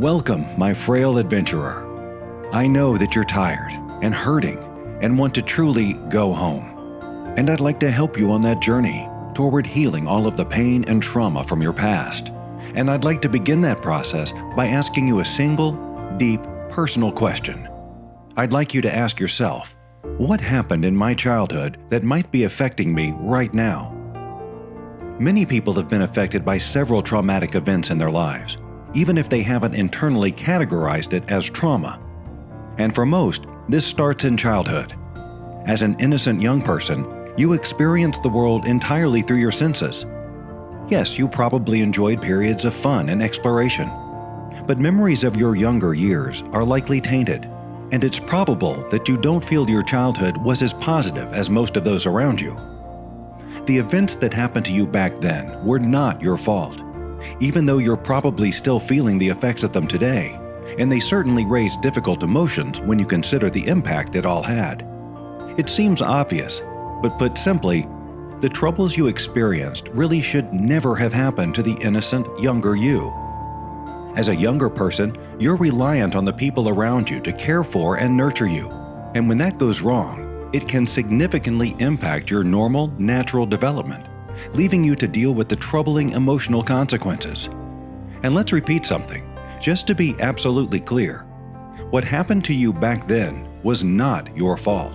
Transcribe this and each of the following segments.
Welcome, my frail adventurer. I know that you're tired and hurting and want to truly go home. And I'd like to help you on that journey toward healing all of the pain and trauma from your past. And I'd like to begin that process by asking you a single, deep, personal question. I'd like you to ask yourself, what happened in my childhood that might be affecting me right now? Many people have been affected by several traumatic events in their lives, even if they haven't internally categorized it as trauma. And for most, this starts in childhood. As an innocent young person, you experience the world entirely through your senses. Yes, you probably enjoyed periods of fun and exploration. But memories of your younger years are likely tainted, and it's probable that you don't feel your childhood was as positive as most of those around you. The events that happened to you back then were not your fault, even though you're probably still feeling the effects of them today, and they certainly raise difficult emotions when you consider the impact it all had. It seems obvious, but put simply, the troubles you experienced really should never have happened to the innocent, younger you. As a younger person, you're reliant on the people around you to care for and nurture you, and when that goes wrong, it can significantly impact your normal, natural development, leaving you to deal with the troubling emotional consequences. And let's repeat something, just to be absolutely clear. What happened to you back then was not your fault.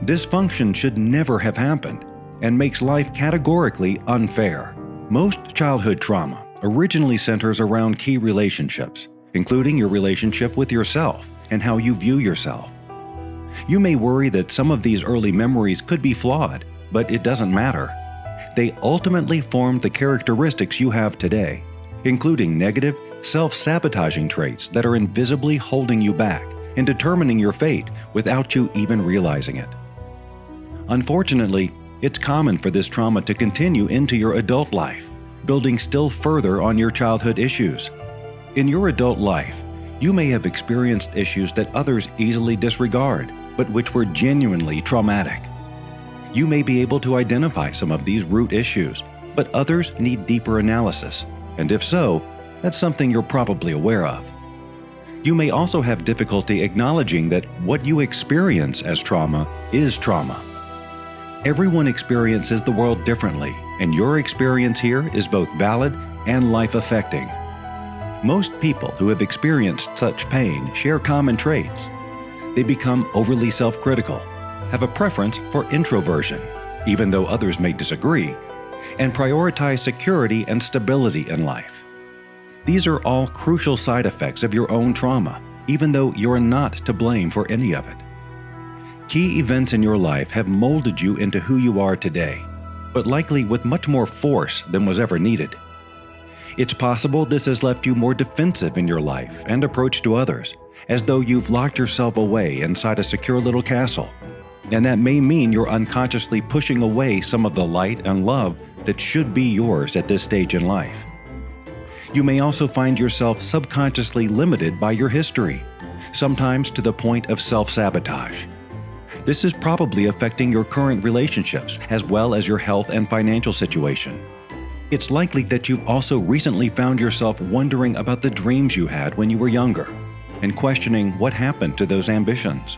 Dysfunction should never have happened and makes life categorically unfair. Most childhood trauma originally centers around key relationships, including your relationship with yourself and how you view yourself. You may worry that some of these early memories could be flawed, but it doesn't matter. They ultimately formed the characteristics you have today, including negative, self-sabotaging traits that are invisibly holding you back and determining your fate without you even realizing it. Unfortunately, it's common for this trauma to continue into your adult life, building still further on your childhood issues. In your adult life, you may have experienced issues that others easily disregard, but which were genuinely traumatic. You may be able to identify some of these root issues, but others need deeper analysis, and if so, that's something you're probably aware of. You may also have difficulty acknowledging that what you experience as trauma is trauma. Everyone experiences the world differently, and your experience here is both valid and life-affecting. Most people who have experienced such pain share common traits. They become overly self-critical, have a preference for introversion, even though others may disagree, and prioritize security and stability in life. These are all crucial side effects of your own trauma, even though you're not to blame for any of it. Key events in your life have molded you into who you are today, but likely with much more force than was ever needed. It's possible this has left you more defensive in your life and approach to others, as though you've locked yourself away inside a secure little castle. And that may mean you're unconsciously pushing away some of the light and love that should be yours at this stage in life. You may also find yourself subconsciously limited by your history, sometimes to the point of self-sabotage. This is probably affecting your current relationships as well as your health and financial situation. It's likely that you've also recently found yourself wondering about the dreams you had when you were younger and questioning what happened to those ambitions.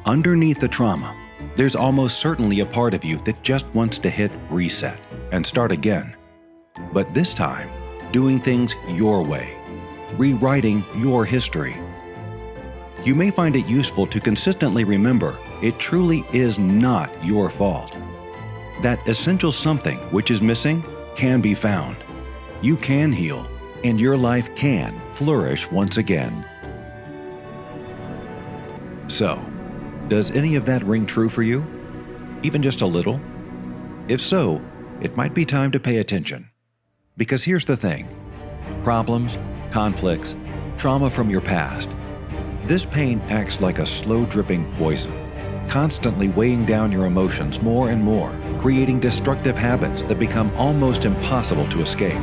Underneath the trauma, there's almost certainly a part of you that just wants to hit reset and start again. But this time, doing things your way, rewriting your history. You may find it useful to consistently remember it truly is not your fault. That essential something which is missing can be found. You can heal, and your life can flourish once again. So, does any of that ring true for you? Even just a little? If so, it might be time to pay attention. Because here's the thing. Problems, conflicts, trauma from your past. This pain acts like a slow-dripping poison, constantly weighing down your emotions more and more, creating destructive habits that become almost impossible to escape.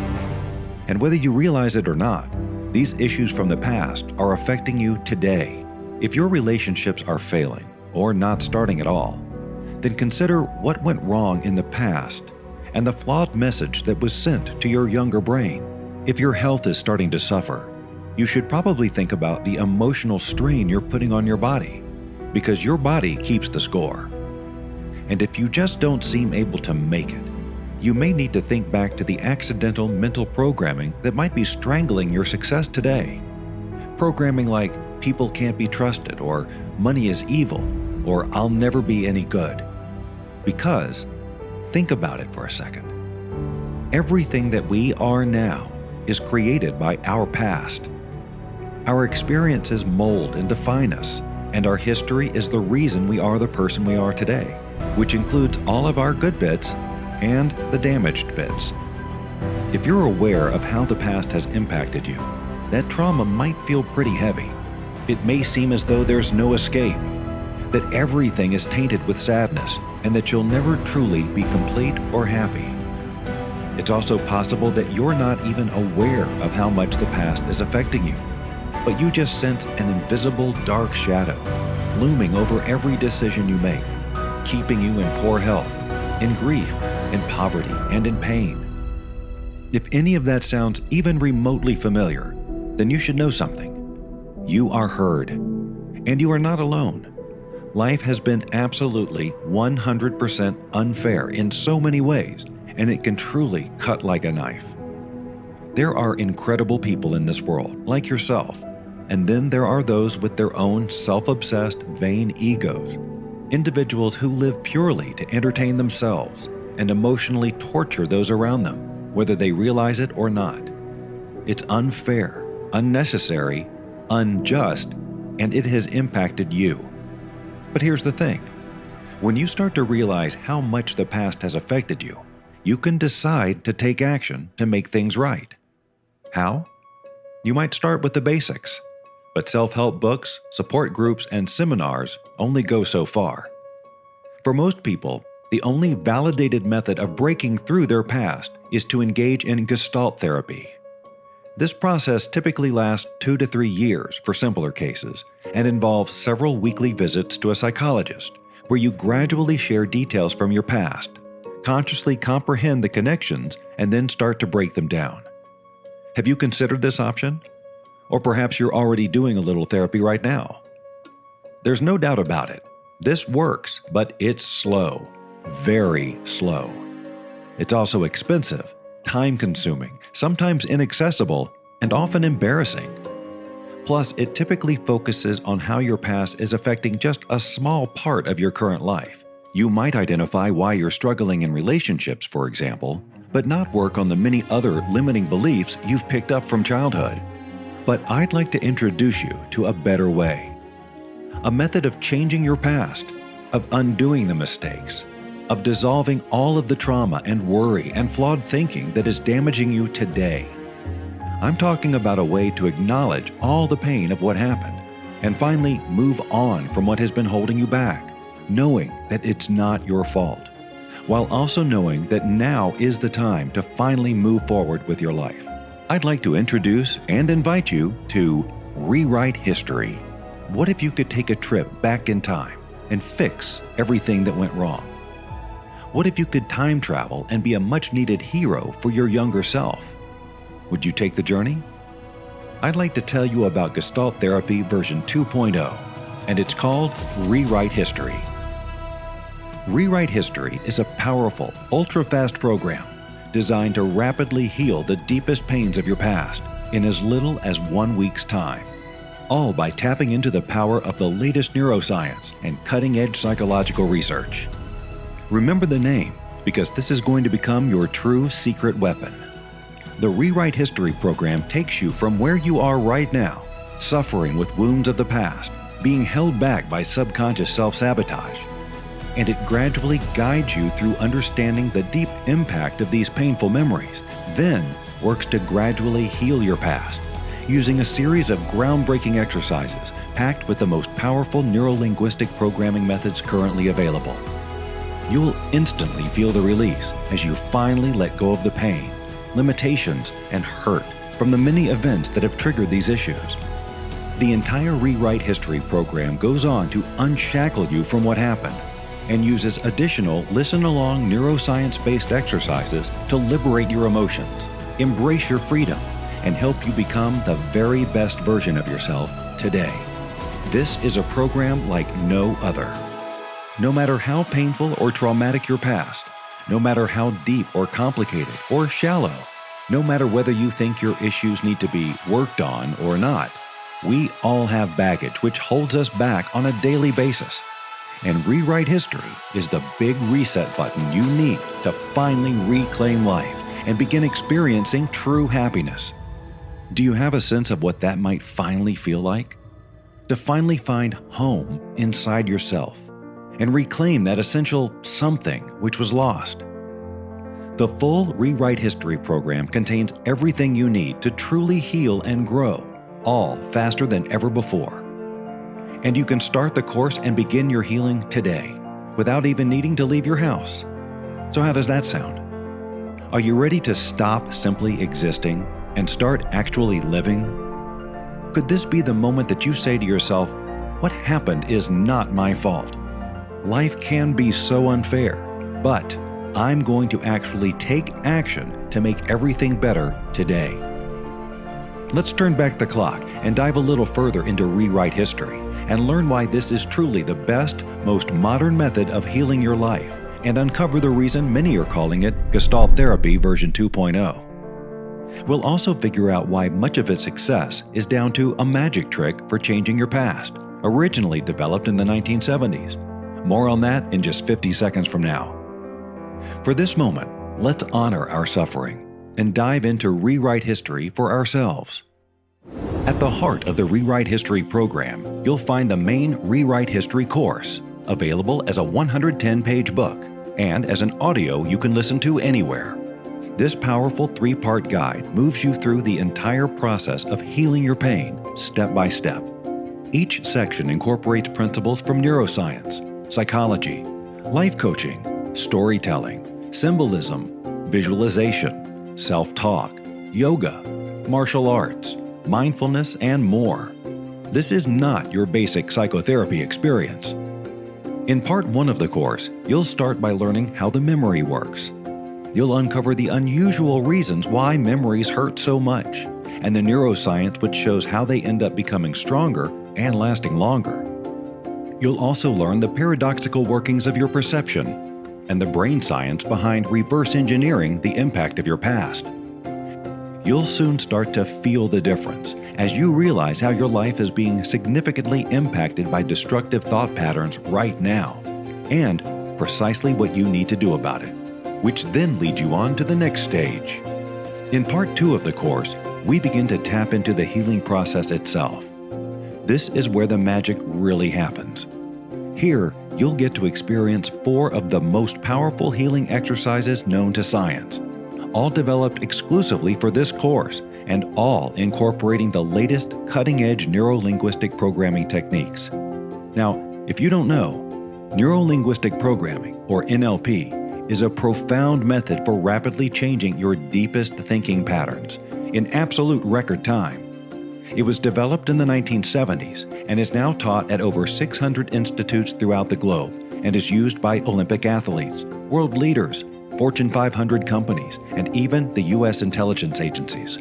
And whether you realize it or not, these issues from the past are affecting you today. If your relationships are failing, or not starting at all, then consider what went wrong in the past and the flawed message that was sent to your younger brain. If your health is starting to suffer, you should probably think about the emotional strain you're putting on your body, because your body keeps the score. And if you just don't seem able to make it, you may need to think back to the accidental mental programming that might be strangling your success today. Programming like people can't be trusted, or money is evil, or I'll never be any good. Because, think about it for a second. Everything that we are now is created by our past. Our experiences mold and define us, and our history is the reason we are the person we are today, which includes all of our good bits and the damaged bits. If you're aware of how the past has impacted you, that trauma might feel pretty heavy. It may seem as though there's no escape, that everything is tainted with sadness, and that you'll never truly be complete or happy. It's also possible that you're not even aware of how much the past is affecting you, but you just sense an invisible dark shadow looming over every decision you make, keeping you in poor health, in grief, in poverty, and in pain. If any of that sounds even remotely familiar, then you should know something. You are heard, and you are not alone. Life has been absolutely 100% unfair in so many ways, and it can truly cut like a knife. There are incredible people in this world, like yourself, and then there are those with their own self-obsessed, vain egos, individuals who live purely to entertain themselves and emotionally torture those around them, whether they realize it or not. It's unfair, unnecessary, unjust, and it has impacted you. But here's the thing. When you start to realize how much the past has affected you, you can decide to take action to make things right. How? You might start with the basics, but self-help books, support groups, and seminars only go so far. For most people, the only validated method of breaking through their past is to engage in Gestalt therapy. This process typically lasts 2 to 3 years for simpler cases and involves several weekly visits to a psychologist, where you gradually share details from your past, consciously comprehend the connections, and then start to break them down. Have you considered this option? Or perhaps you're already doing a little therapy right now. There's no doubt about it. This works, but it's slow. Very slow. It's also expensive, time-consuming, sometimes inaccessible, and often embarrassing. Plus, it typically focuses on how your past is affecting just a small part of your current life. You might identify why you're struggling in relationships, for example, but not work on the many other limiting beliefs you've picked up from childhood. But I'd like to introduce you to a better way. A method of changing your past, of undoing the mistakes, of dissolving all of the trauma and worry and flawed thinking that is damaging you today. I'm talking about a way to acknowledge all the pain of what happened and finally move on from what has been holding you back, knowing that it's not your fault, while also knowing that now is the time to finally move forward with your life. I'd like to introduce and invite you to Rewrite History. What if you could take a trip back in time and fix everything that went wrong? What if you could time travel and be a much-needed hero for your younger self? Would you take the journey? I'd like to tell you about Gestalt Therapy version 2.0, and it's called Rewrite History. Rewrite History is a powerful, ultra-fast program designed to rapidly heal the deepest pains of your past in as little as 1 week's time, all by tapping into the power of the latest neuroscience and cutting-edge psychological research. Remember the name, because this is going to become your true secret weapon. The Rewrite History program takes you from where you are right now, suffering with wounds of the past, being held back by subconscious self-sabotage, and it gradually guides you through understanding the deep impact of these painful memories, then works to gradually heal your past, using a series of groundbreaking exercises packed with the most powerful neurolinguistic programming methods currently available. You'll instantly feel the release as you finally let go of the pain, limitations, and hurt from the many events that have triggered these issues. The entire Rewrite History program goes on to unshackle you from what happened and uses additional listen-along neuroscience-based exercises to liberate your emotions, embrace your freedom, and help you become the very best version of yourself today. This is a program like no other. No matter how painful or traumatic your past, no matter how deep or complicated or shallow, no matter whether you think your issues need to be worked on or not, we all have baggage which holds us back on a daily basis. And Rewrite History is the big reset button you need to finally reclaim life and begin experiencing true happiness. Do you have a sense of what that might finally feel like? To finally find home inside yourself and reclaim that essential something which was lost. The full Rewrite History program contains everything you need to truly heal and grow, all faster than ever before. And you can start the course and begin your healing today, without even needing to leave your house. So how does that sound? Are you ready to stop simply existing and start actually living? Could this be the moment that you say to yourself, "What happened is not my fault. Life can be so unfair, but I'm going to actually take action to make everything better today." Let's turn back the clock and dive a little further into Rewrite History and learn why this is truly the best, most modern method of healing your life, and uncover the reason many are calling it Gestalt Therapy version 2.0. We'll also figure out why much of its success is down to a magic trick for changing your past, originally developed in the 1970s. More on that in just 50 seconds from now. For this moment, let's honor our suffering and dive into Rewrite History for ourselves. At the heart of the Rewrite History program, you'll find the main Rewrite History course, available as a 110-page book and as an audio you can listen to anywhere. This powerful 3-part guide moves you through the entire process of healing your pain, step by step. Each section incorporates principles from neuroscience, psychology, life coaching, storytelling, symbolism, visualization, self-talk, yoga, martial arts, mindfulness, and more. This is not your basic psychotherapy experience. In Part 1 of the course, you'll start by learning how the memory works. You'll uncover the unusual reasons why memories hurt so much, and the neuroscience which shows how they end up becoming stronger and lasting longer. You'll also learn the paradoxical workings of your perception and the brain science behind reverse engineering the impact of your past. You'll soon start to feel the difference as you realize how your life is being significantly impacted by destructive thought patterns right now, and precisely what you need to do about it, which then leads you on to the next stage. In Part 2 of the course, we begin to tap into the healing process itself. This is where the magic really happens. Here, you'll get to experience 4 of the most powerful healing exercises known to science, all developed exclusively for this course and all incorporating the latest cutting-edge neuro-linguistic programming techniques. Now, if you don't know, neuro-linguistic programming, or NLP, is a profound method for rapidly changing your deepest thinking patterns in absolute record time. It was developed in the 1970s and is now taught at over 600 institutes throughout the globe and is used by Olympic athletes, world leaders, Fortune 500 companies, and even the U.S. intelligence agencies.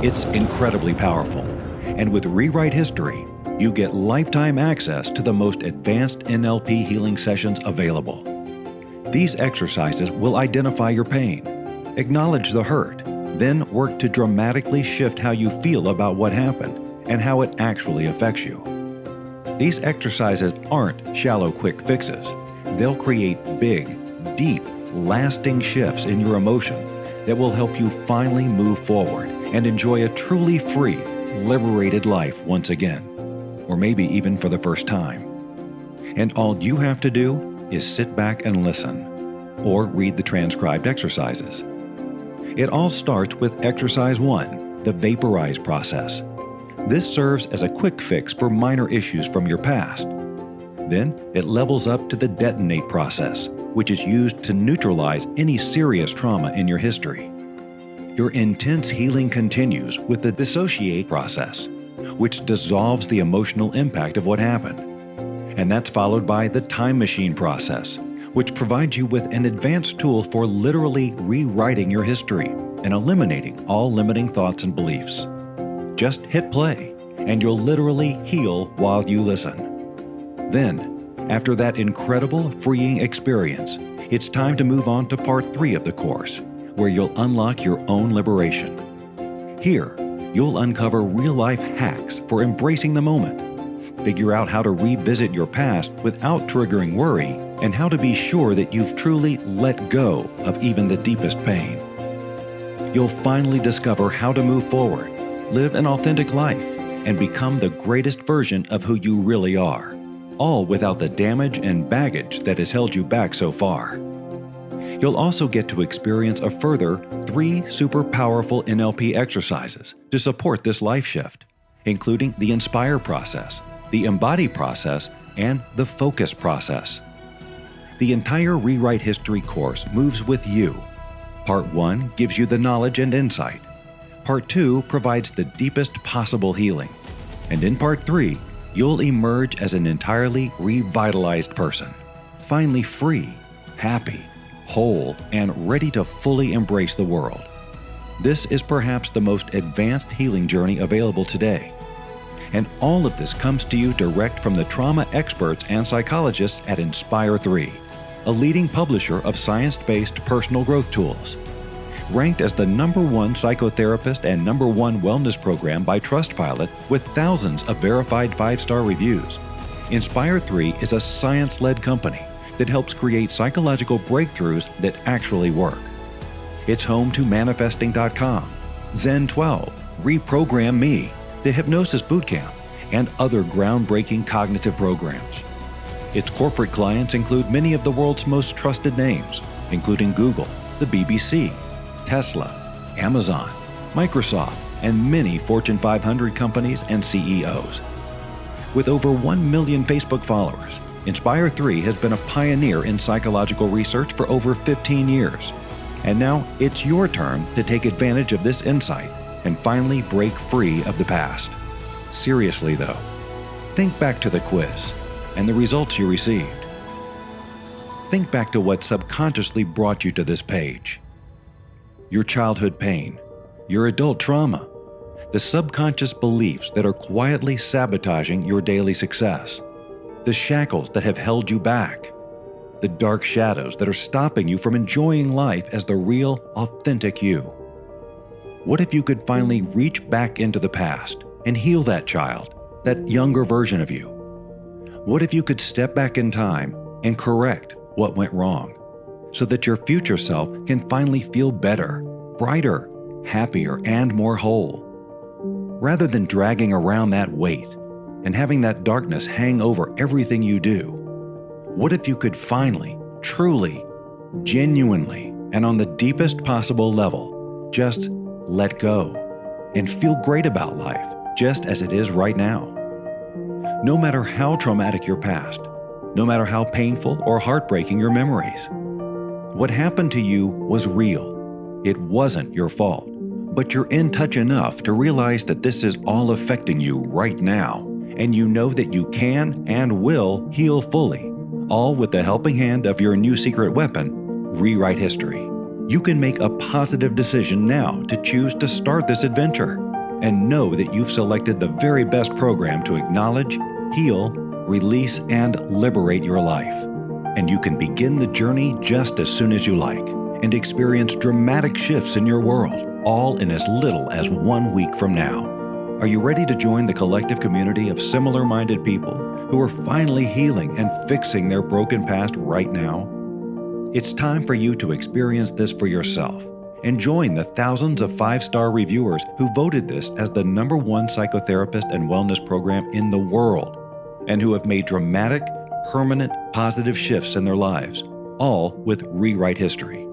It's incredibly powerful, and with Rewrite History, you get lifetime access to the most advanced NLP healing sessions available. These exercises will identify your pain, acknowledge the hurt, then work to dramatically shift how you feel about what happened and how it actually affects you. These exercises aren't shallow quick fixes. They'll create big, deep, lasting shifts in your emotion that will help you finally move forward and enjoy a truly free, liberated life once again, or maybe even for the first time. And all you have to do is sit back and listen, or read the transcribed exercises. It all starts with Exercise 1, the Vaporize process. This serves as a quick fix for minor issues from your past. Then it levels up to the Detonate process, which is used to neutralize any serious trauma in your history. Your intense healing continues with the Dissociate process, which dissolves the emotional impact of what happened. And that's followed by the Time Machine process, which provides you with an advanced tool for literally rewriting your history and eliminating all limiting thoughts and beliefs. Just hit play, and you'll literally heal while you listen. Then, after that incredible, freeing experience, it's time to move on to part 3 of the course, where you'll unlock your own liberation. Here, you'll uncover real-life hacks for embracing the moment, figure out how to revisit your past without triggering worry, and how to be sure that you've truly let go of even the deepest pain. You'll finally discover how to move forward, live an authentic life, and become the greatest version of who you really are, all without the damage and baggage that has held you back so far. You'll also get to experience a further 3 super powerful NLP exercises to support this life shift, including the Inspire process, the Embody process, and the Focus process. The entire Rewrite History course moves with you. Part 1 gives you the knowledge and insight. Part 2 provides the deepest possible healing. And in Part 3, you'll emerge as an entirely revitalized person, finally free, happy, whole, and ready to fully embrace the world. This is perhaps the most advanced healing journey available today. And all of this comes to you direct from the trauma experts and psychologists at Inspire 3, a leading publisher of science-based personal growth tools. Ranked as the #1 psychotherapist and #1 wellness program by Trustpilot with thousands of verified 5-star reviews, Inspire 3 is a science-led company that helps create psychological breakthroughs that actually work. It's home to Manifesting.com, Zen 12, Reprogram Me, the Hypnosis Bootcamp, and other groundbreaking cognitive programs. Its corporate clients include many of the world's most trusted names, including Google, the BBC, Tesla, Amazon, Microsoft, and many Fortune 500 companies and CEOs. With over 1 million Facebook followers, Inspire 3 has been a pioneer in psychological research for over 15 years. And now it's your turn to take advantage of this insight and finally break free of the past. Seriously though, think back to the quiz and the results you received. Think back to what subconsciously brought you to this page. Your childhood pain, your adult trauma, the subconscious beliefs that are quietly sabotaging your daily success, the shackles that have held you back, the dark shadows that are stopping you from enjoying life as the real, authentic you. What if you could finally reach back into the past and heal that child, that younger version of you? What if you could step back in time and correct what went wrong, so that your future self can finally feel better, brighter, happier, and more whole? Rather than dragging around that weight and having that darkness hang over everything you do, what if you could finally, truly, genuinely, and on the deepest possible level, just let go and feel great about life just as it is right now? No matter how traumatic your past, no matter how painful or heartbreaking your memories, what happened to you was real. It wasn't your fault, but you're in touch enough to realize that this is all affecting you right now, and you know that you can and will heal fully, all with the helping hand of your new secret weapon, Rewrite History. You can make a positive decision now to choose to start this adventure, and know that you've selected the very best program to acknowledge, heal, release, and liberate your life. And you can begin the journey just as soon as you like, and experience dramatic shifts in your world, all in as little as 1 week from now. Are you ready to join the collective community of similar-minded people who are finally healing and fixing their broken past right now? It's time for you to experience this for yourself and join the thousands of 5-star reviewers who voted this as the #1 psychotherapist and wellness program in the world, and who have made dramatic, permanent, positive shifts in their lives, all with Rewrite History.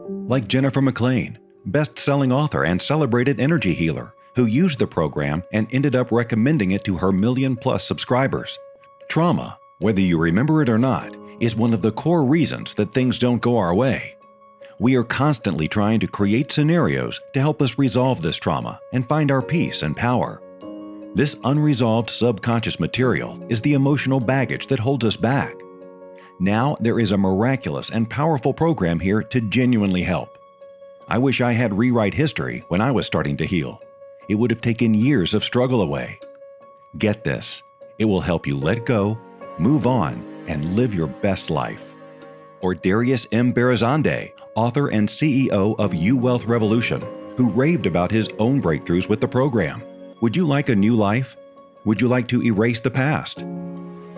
Like Jennifer McLean, best-selling author and celebrated energy healer, who used the program and ended up recommending it to her million-plus subscribers. Trauma, whether you remember it or not, is one of the core reasons that things don't go our way. We are constantly trying to create scenarios to help us resolve this trauma and find our peace and power. This unresolved subconscious material is the emotional baggage that holds us back. Now there is a miraculous and powerful program here to genuinely help. I wish I had Rewrite History when I was starting to heal. It would have taken years of struggle away. Get this. It will help you let go, move on, and live your best life. Or Darius M. Barazandeh, author and CEO of UWealth Revolution, who raved about his own breakthroughs with the program. Would you like a new life? Would you like to erase the past?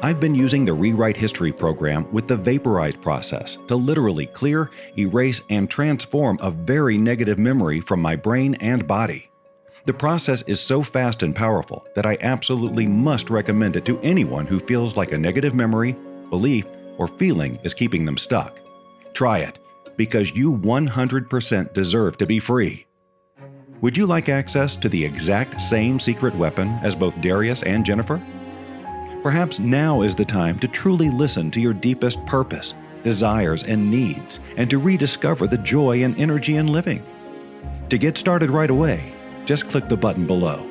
I've been using the Rewrite History program with the Vaporize process to literally clear, erase, and transform a very negative memory from my brain and body. The process is so fast and powerful that I absolutely must recommend it to anyone who feels like a negative memory, belief, or feeling is keeping them stuck. Try it, because you 100% deserve to be free. Would you like access to the exact same secret weapon as both Darius and Jennifer? Perhaps now is the time to truly listen to your deepest purpose, desires, and needs, and to rediscover the joy and energy in living. To get started right away, just click the button below.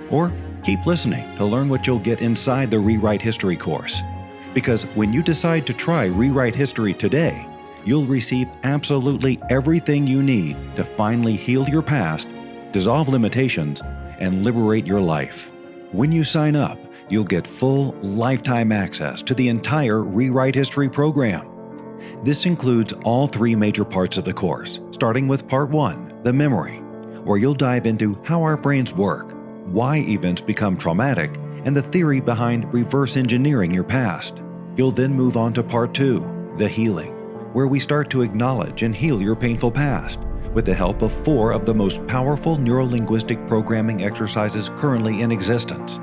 Or keep listening to learn what you'll get inside the Rewrite History course. Because when you decide to try Rewrite History today, you'll receive absolutely everything you need to finally heal your past, dissolve limitations, and liberate your life. When you sign up, you'll get full lifetime access to the entire Rewrite History program. This includes all 3 major parts of the course, starting with Part 1, the memory, where you'll dive into how our brains work, why events become traumatic, and the theory behind reverse engineering your past. You'll then move on to Part 2, the healing, where we start to acknowledge and heal your painful past with the help of 4 of the most powerful neurolinguistic programming exercises currently in existence.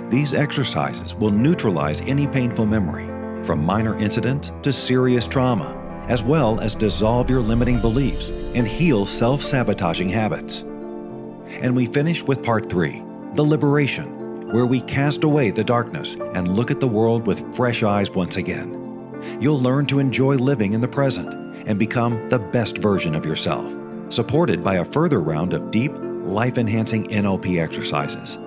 These exercises will neutralize any painful memory, from minor incidents to serious trauma, as well as dissolve your limiting beliefs and heal self-sabotaging habits. And we finish with Part 3, the liberation, where we cast away the darkness and look at the world with fresh eyes once again. You'll learn to enjoy living in the present and become the best version of yourself, supported by a further round of deep, life-enhancing NLP exercises.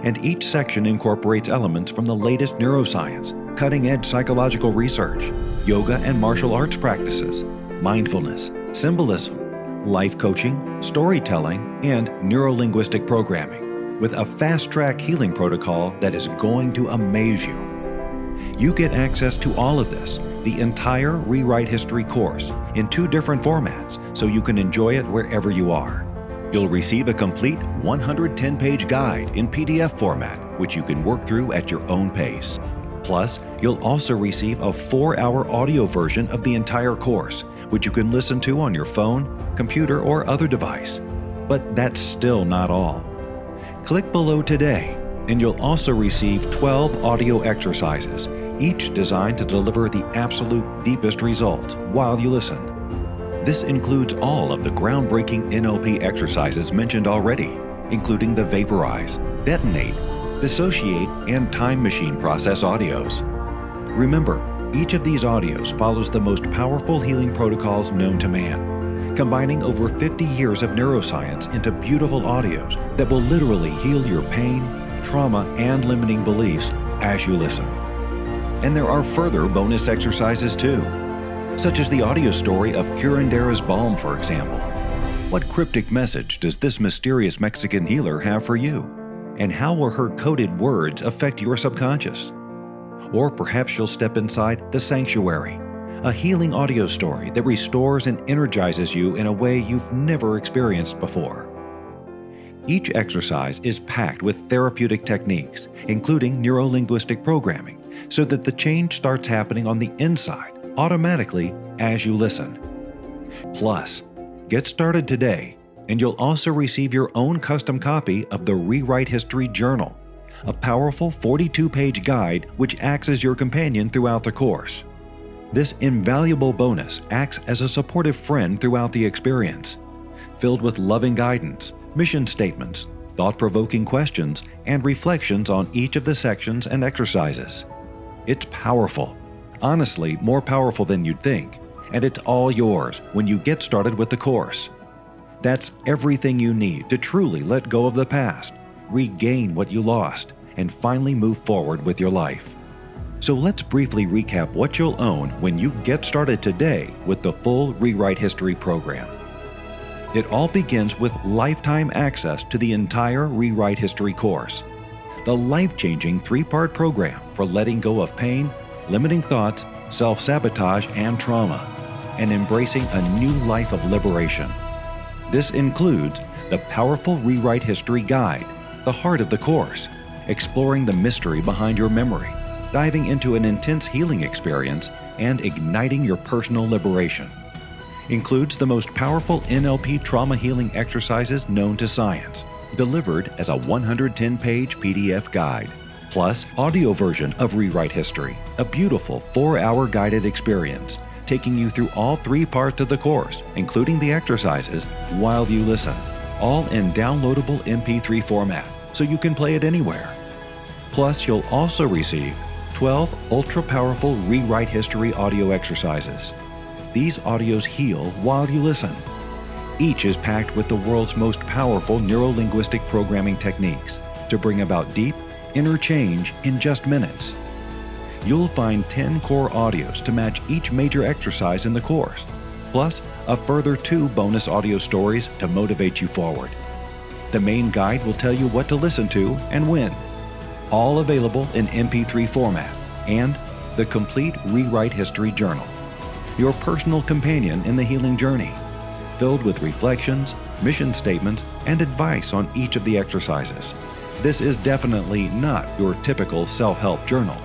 And each section incorporates elements from the latest neuroscience, cutting-edge psychological research, yoga and martial arts practices, mindfulness, symbolism, life coaching, storytelling, and neurolinguistic programming, with a fast-track healing protocol that is going to amaze you. You get access to all of this, the entire Rewrite History course, in 2 different formats, so you can enjoy it wherever you are. You'll receive a complete 110-page guide in PDF format, which you can work through at your own pace. Plus, you'll also receive a 4-hour audio version of the entire course, which you can listen to on your phone, computer, or other device. But that's still not all. Click below today, and you'll also receive 12 audio exercises, each designed to deliver the absolute deepest results while you listen. This includes all of the groundbreaking NLP exercises mentioned already, including the Vaporize, Detonate, Dissociate, and Time Machine process audios. Remember, each of these audios follows the most powerful healing protocols known to man, combining over 50 years of neuroscience into beautiful audios that will literally heal your pain, trauma, and limiting beliefs as you listen. And there are further bonus exercises too, such as the audio story of Curandera's Balm, for example. What cryptic message does this mysterious Mexican healer have for you? And how will her coded words affect your subconscious? Or perhaps you'll step inside The Sanctuary, a healing audio story that restores and energizes you in a way you've never experienced before. Each exercise is packed with therapeutic techniques, including neurolinguistic programming, so that the change starts happening on the inside automatically as you listen. Plus, get started today, and you'll also receive your own custom copy of the Rewrite History Journal, a powerful 42-page guide which acts as your companion throughout the course. This invaluable bonus acts as a supportive friend throughout the experience, filled with loving guidance, mission statements, thought-provoking questions, and reflections on each of the sections and exercises. It's powerful. Honestly, more powerful than you'd think, and it's all yours when you get started with the course. That's everything you need to truly let go of the past, regain what you lost, and finally move forward with your life. So let's briefly recap what you'll own when you get started today with the full Rewrite History program. It all begins with lifetime access to the entire Rewrite History course, the life-changing 3-part program for letting go of pain, limiting thoughts, self-sabotage, and trauma, and embracing a new life of liberation. This includes the powerful Rewrite History Guide, the heart of the course, exploring the mystery behind your memory, diving into an intense healing experience, and igniting your personal liberation. Includes the most powerful NLP trauma healing exercises known to science, delivered as a 110-page PDF guide, plus audio version of Rewrite History, a beautiful 4-hour guided experience, taking you through all 3 parts of the course, including the exercises, while you listen, all in downloadable MP3 format, so you can play it anywhere. Plus, you'll also receive 12 ultra-powerful Rewrite History audio exercises. These audios heal while you listen. Each is packed with the world's most powerful neuro-linguistic programming techniques to bring about deep, inner change in just minutes. You'll find 10 core audios to match each major exercise in the course, plus a further 2 bonus audio stories to motivate you forward. The main guide will tell you what to listen to and when. All available in MP3 format, and the complete Rewrite History Journal, your personal companion in the healing journey, filled with reflections, mission statements, and advice on each of the exercises. This is definitely not your typical self-help journal,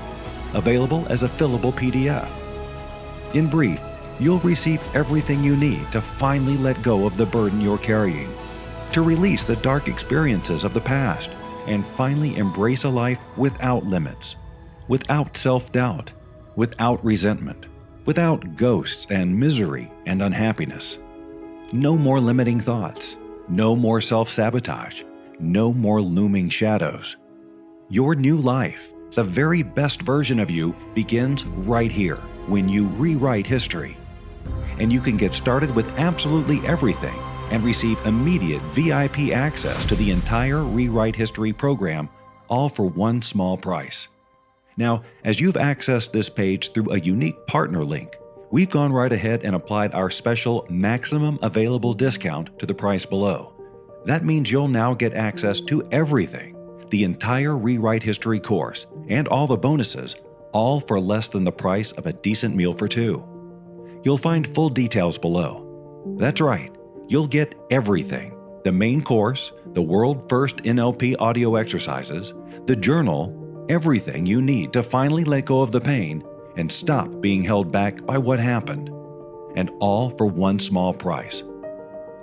available as a fillable PDF. In brief, you'll receive everything you need to finally let go of the burden you're carrying, to release the dark experiences of the past, and finally embrace a life without limits, without self-doubt, without resentment, without ghosts and misery and unhappiness. No more limiting thoughts, no more self-sabotage, no more looming shadows. Your new life, the very best version of you, begins right here when you rewrite history. And you can get started with absolutely everything and receive immediate VIP access to the entire Rewrite History program, all for one small price. Now, as you've accessed this page through a unique partner link, we've gone right ahead and applied our special maximum available discount to the price below. That means you'll now get access to everything, the entire Rewrite History course, and all the bonuses, all for less than the price of a decent meal for 2. You'll find full details below. That's right, you'll get everything: the main course, the world-first NLP audio exercises, the journal, everything you need to finally let go of the pain and stop being held back by what happened. And all for one small price.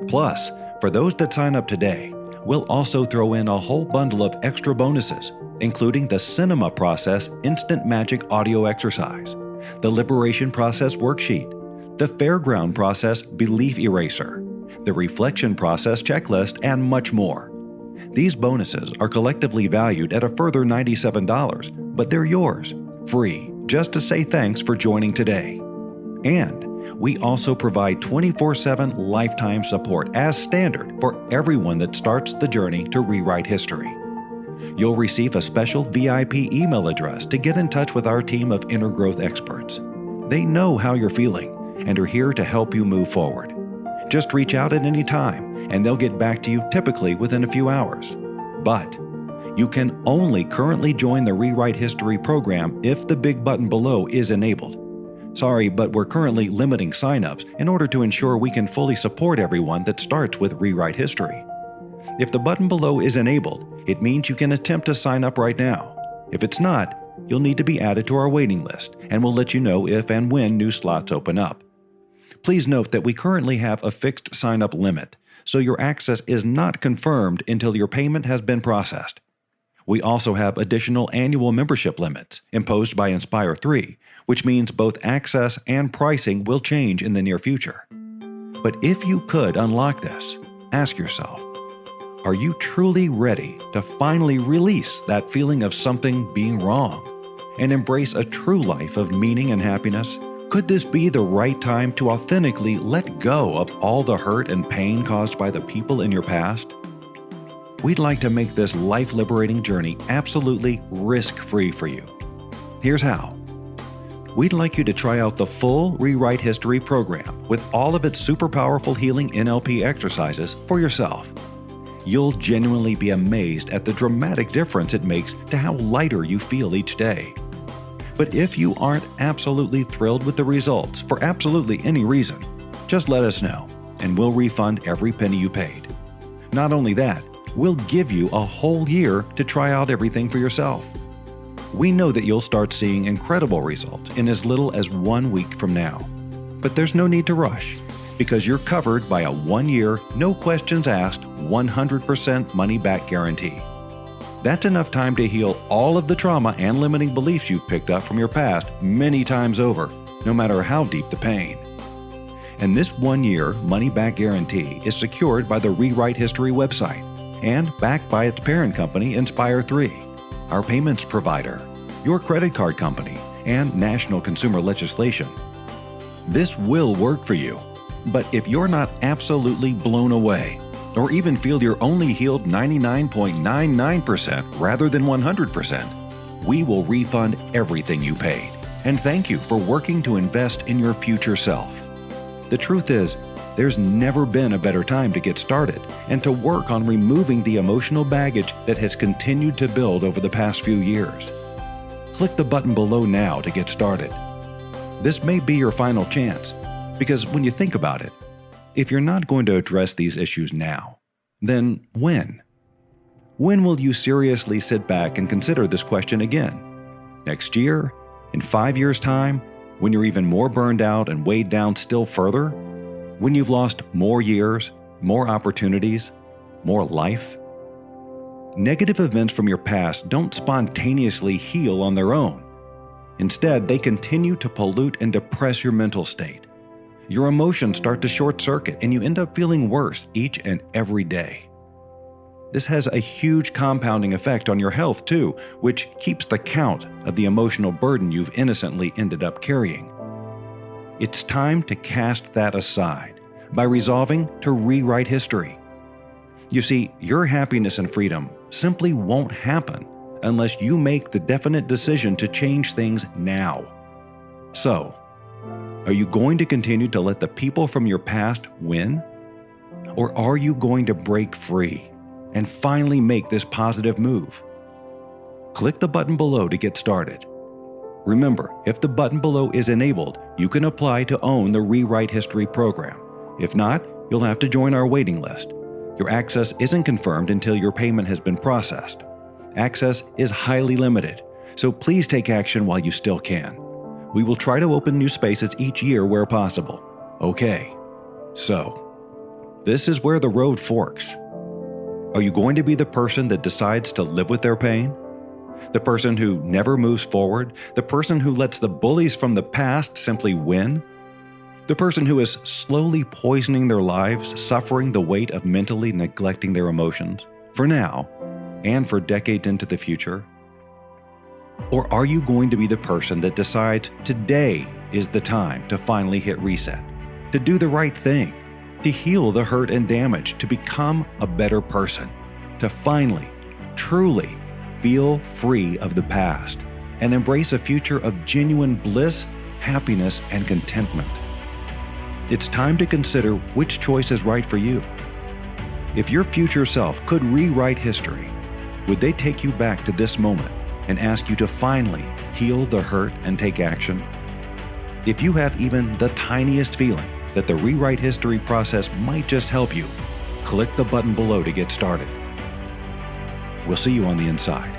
Plus, for those that sign up today, we'll also throw in a whole bundle of extra bonuses, including the Cinema Process Instant Magic audio exercise, the Liberation Process worksheet, the Fairground Process Belief Eraser, the Reflection Process checklist, and much more. These bonuses are collectively valued at a further $97, but they're yours, free, just to say thanks for joining today. And we also provide 24/7 lifetime support as standard for everyone that starts the journey to rewrite history. You'll receive a special VIP email address to get in touch with our team of inner growth experts. They know how you're feeling and are here to help you move forward. Just reach out at any time and they'll get back to you typically within a few hours. But you can only currently join the Rewrite History program if the big button below is enabled. Sorry, but we're currently limiting signups in order to ensure we can fully support everyone that starts with Rewrite History. If the button below is enabled, it means you can attempt to sign up right now. If it's not, you'll need to be added to our waiting list, and we'll let you know if and when new slots open up. Please note that we currently have a fixed sign-up limit, so your access is not confirmed until your payment has been processed. We also have additional annual membership limits imposed by Inspire 3, which means both access and pricing will change in the near future. But if you could unlock this, ask yourself, are you truly ready to finally release that feeling of something being wrong and embrace a true life of meaning and happiness? Could this be the right time to authentically let go of all the hurt and pain caused by the people in your past? We'd like to make this life-liberating journey absolutely risk-free for you. Here's how. we'd like you to try out the full Rewrite History program with all of its super powerful healing NLP exercises for yourself. You'll genuinely be amazed at the dramatic difference it makes to how lighter you feel each day. But if you aren't absolutely thrilled with the results for absolutely any reason, just let us know, and we'll refund every penny you paid. Not only that, we'll give you a whole year to try out everything for yourself. We know that you'll start seeing incredible results in as little as 1 week from now. But there's no need to rush, because you're covered by a 1-year, no questions asked, 100% money-back guarantee. That's enough time to heal all of the trauma and limiting beliefs you've picked up from your past many times over, no matter how deep the pain. And this 1-year money-back guarantee is secured by the Rewrite History website and backed by its parent company, Inspire 3, our payments provider, your credit card company, and national consumer legislation. This will work for you, but if you're not absolutely blown away, or even feel you're only healed 99.99% rather than 100%, we will refund everything you paid. And thank you for working to invest in your future self. The truth is, there's never been a better time to get started and to work on removing the emotional baggage that has continued to build over the past few years. Click the button below now to get started. This may be your final chance, because when you think about it, if you're not going to address these issues now, then when? When will you seriously sit back and consider this question again? Next year? In 5 years' time? When you're even more burned out and weighed down still further? When you've lost more years, more opportunities, more life? Negative events from your past don't spontaneously heal on their own. Instead, they continue to pollute and depress your mental state. Your emotions start to short circuit and you end up feeling worse each and every day. This has a huge compounding effect on your health too, which keeps the count of the emotional burden you've innocently ended up carrying. It's time to cast that aside by resolving to rewrite history. You see, your happiness and freedom simply won't happen unless you make the definite decision to change things now. So, are you going to continue to let the people from your past win? Or are you going to break free and finally make this positive move? Click the button below to get started. Remember, if the button below is enabled, you can apply to own the Rewrite History program. If not, you'll have to join our waiting list. Your access isn't confirmed until your payment has been processed. Access is highly limited, so please take action while you still can. We will try to open new spaces each year where possible. Okay, so this is where the road forks. Are you going to be the person that decides to live with their pain? The person who never moves forward? The person who lets the bullies from the past simply win? The person who is slowly poisoning their lives, suffering the weight of mentally neglecting their emotions, for now, and for decades into the future? Or are you going to be the person that decides today is the time to finally hit reset, to do the right thing, to heal the hurt and damage, to become a better person, to finally, truly feel free of the past and embrace a future of genuine bliss, happiness, and contentment? It's time to consider which choice is right for you. If your future self could rewrite history, would they take you back to this moment and ask you to finally heal the hurt and take action? If you have even the tiniest feeling that the Rewrite History process might just help you, click the button below to get started. We'll see you on the inside.